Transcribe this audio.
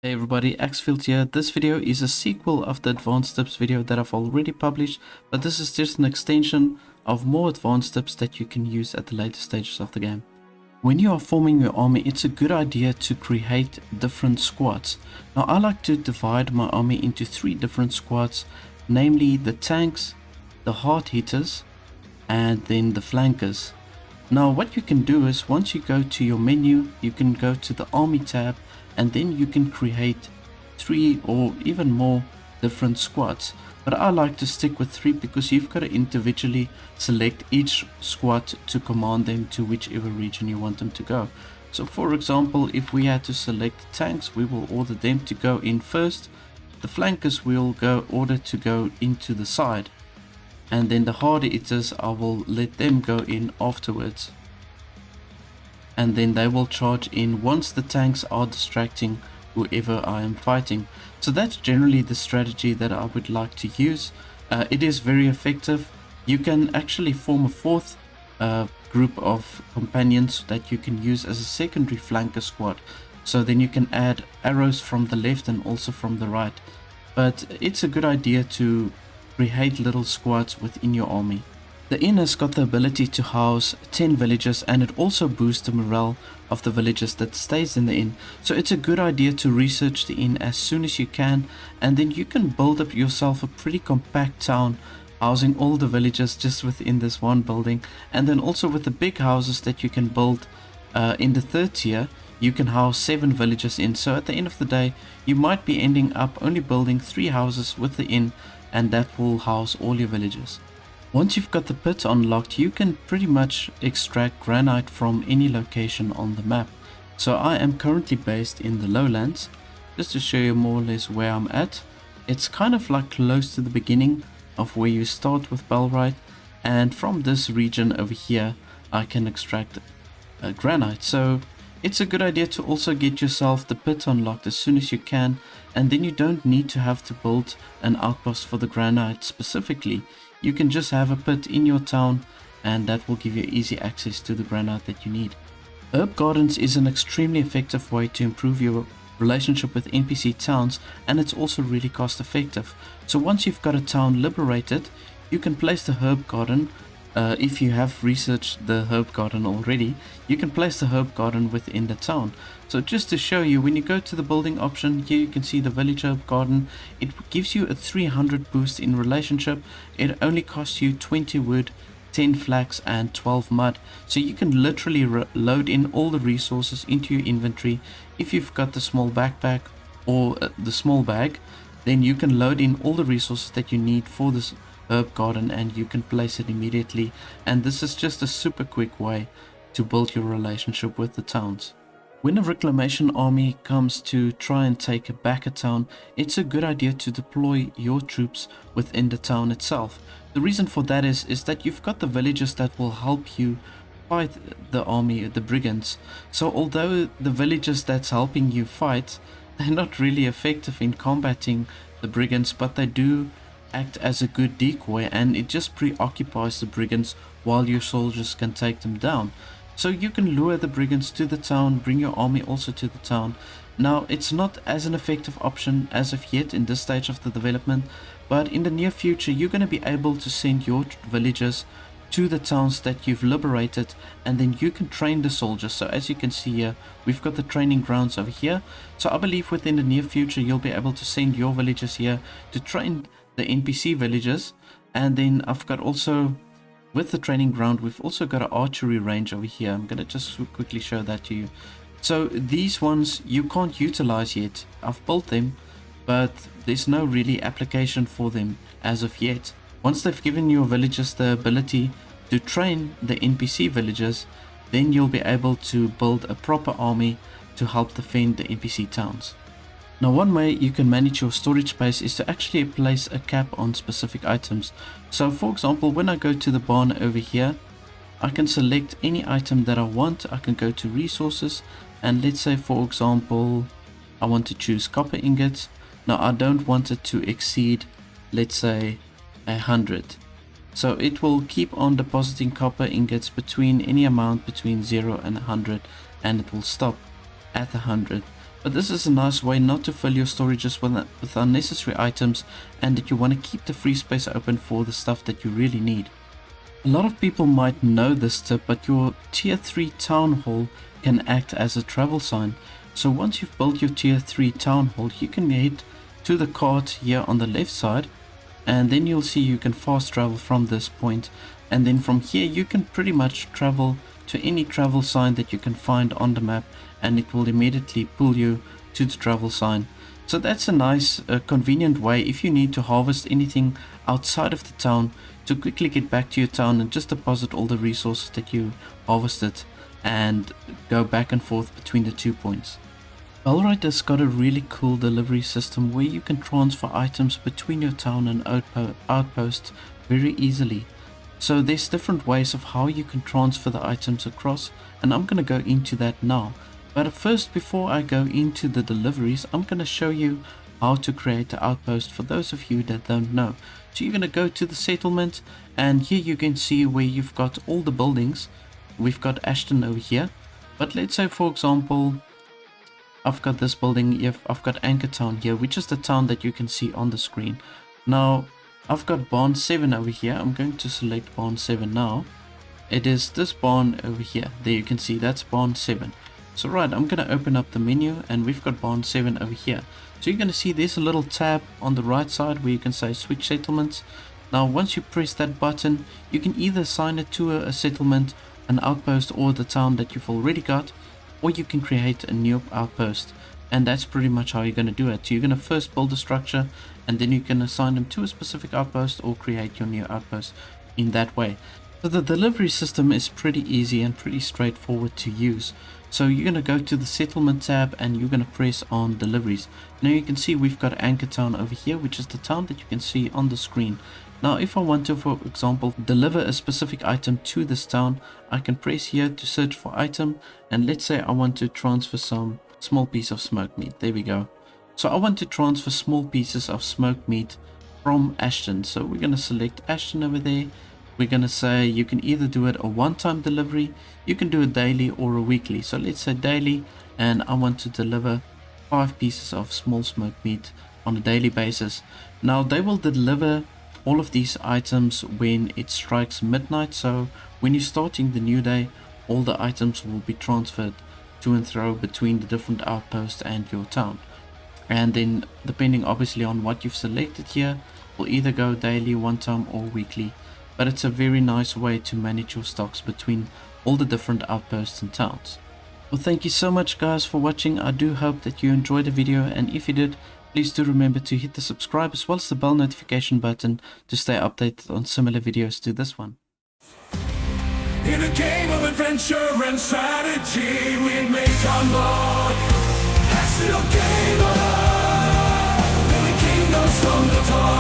Hey everybody, Axfield here. This video is a sequel of the advanced tips video that I've already published, but this is just an extension of more advanced tips that you can use at the later stages of the game. When you are forming your army, it's a good idea to create different squads. Now I like to divide my army into 3 different squads, namely the tanks, the hard hitters, and then the flankers. Now what you can do is once you go to your menu, you can go to the army tab, and then you can create 3 or even more different squads. But I like to stick with 3 because you've got to individually select each squad to command them to whichever region you want them to go. So for example, if we had to select tanks, we will order them to go in first. The flankers will order to go into the side. And then the hard hitters, I will let them go in afterwards. And then they will charge in once the tanks are distracting whoever I am fighting. So that's generally the strategy that I would like to use. It is very effective. You can actually form a 4th group of companions that you can use as a secondary flanker squad. So then you can add arrows from the left and also from the right. But it's a good idea to create little squads within your army. The inn has got the ability to house 10 villagers, and it also boosts the morale of the villagers that stays in the inn. So it's a good idea to research the inn as soon as you can, and then you can build up yourself a pretty compact town housing all the villagers just within this one building. And then also with the big houses that you can build in the 3rd tier, you can house 7 villagers in. So at the end of the day, you might be ending up only building 3 houses with the inn, and that will house all your villagers. Once you've got the pit unlocked, you can pretty much extract granite from any location on the map. So I am currently based in the lowlands. Just to show you more or less where I'm at, it's kind of like close to the beginning of where you start with Bellwright, and from this region over here I can extract granite. So it's a good idea to also get yourself the pit unlocked as soon as you can, and then you don't need to have to build an outpost for the granite specifically. You can just have a pit in your town, and that will give you easy access to the granite that you need. Herb gardens is an extremely effective way to improve your relationship with NPC towns, and it's also really cost effective. So once you've got a town liberated, you can place the herb garden. If you have researched the herb garden already, you can place the herb garden within the town. So just to show you, when you go to the building option, here you can see the village herb garden. It gives you a 300 boost in relationship. It only costs you 20 wood, 10 flax and 12 mud. So you can literally load in all the resources into your inventory. If you've got the small backpack or the small bag, then you can load in all the resources that you need for this herb garden, and you can place it immediately. And this is just a super quick way to build your relationship with the towns. When a reclamation army comes to try and take back a town, it's a good idea to deploy your troops within the town itself. The reason for that is that you've got the villagers that will help you fight the army, the brigands. So although the villagers that's helping you fight, they're not really effective in combating the brigands, but they do act as a good decoy, and it just preoccupies the brigands while your soldiers can take them down. So you can lure the brigands to the town, bring your army also to the town. Now it's not as an effective option as of yet in this stage of the development, but in the near future you're going to be able to send your villagers to the towns that you've liberated, and then you can train the soldiers. So as you can see here, we've got the training grounds over here. So I believe within the near future you'll be able to send your villagers here to train the NPC villagers. And then I've got also, with the training ground, we've also got an archery range over here. I'm going to just quickly show that to you. So these ones you can't utilize yet. I've built them, but there's no really application for them as of yet. Once they've given your villagers the ability to train the NPC villagers, then you'll be able to build a proper army to help defend the NPC towns. Now one way you can manage your storage space is to actually place a cap on specific items. So for example, when I go to the barn over here, I can select any item that I want. I can go to resources, and let's say for example I want to choose copper ingots. Now I don't want it to exceed, let's say, 100. So it will keep on depositing copper ingots between any amount between 0 and 100, and it will stop at 100. But this is a nice way not to fill your storages with unnecessary items, and that you want to keep the free space open for the stuff that you really need. A lot of people might know this tip, but your tier 3 town hall can act as a travel sign. So once you've built your tier 3 town hall, you can head to the cart here on the left side, and then you'll see you can fast travel from this point, and then from here you can pretty much travel to any travel sign that you can find on the map, and it will immediately pull you to the travel sign. So that's a nice convenient way if you need to harvest anything outside of the town, to quickly get back to your town and just deposit all the resources that you harvested and go back and forth between the 2 points. Bellwright has got a really cool delivery system where you can transfer items between your town and outpost very easily. So there's different ways of how you can transfer the items across, and I'm going to go into that now. But first, before I go into the deliveries, I'm going to show you how to create the outpost for those of you that don't know. So you're going to go to the settlement, and here you can see where you've got all the buildings. We've got Ashton over here, but let's say for example I've got this building here, I've got Anchortown here, which is the town that you can see on the screen. Now I've got barn 7 over here. I'm going to select barn 7 now. It is this barn over here. There you can see that's barn 7. So right, I'm going to open up the menu, and we've got barn 7 over here. So you're going to see there's a little tab on the right side where you can say switch settlements. Now once you press that button, you can either assign it to a settlement, an outpost, or the town that you've already got, or you can create a new outpost. And that's pretty much how you're going to do it. So you're going to first build a structure, and then you can assign them to a specific outpost or create your new outpost in that way. So the delivery system is pretty easy and pretty straightforward to use. So you're going to go to the settlement tab, and you're going to press on deliveries. Now you can see we've got Anchortown over here, which is the town that you can see on the screen. Now if I want to, for example, deliver a specific item to this town, I can press here to search for item, and let's say I want to transfer some small piece of smoked meat. There we go. So I want to transfer small pieces of smoked meat from Ashton. So we're going to select Ashton over there. We're going to say you can either do it a one-time delivery, you can do it daily or a weekly. So let's say daily, and I want to deliver 5 pieces of small smoked meat on a daily basis. Now they will deliver all of these items when it strikes midnight. So when you're starting the new day, all the items will be transferred to and fro between the different outposts and your town. And then depending obviously on what you've selected here, will either go daily, one time, or weekly. But it's a very nice way to manage your stocks between all the different outposts and towns. Well, thank you so much guys for watching. I do hope that you enjoyed the video, and if you did, please do remember to hit the subscribe as well as the bell notification button to stay updated on similar videos to this one. In a game of adventure and strategy, we make our mark. That's the gamer. Building kingdoms from the top.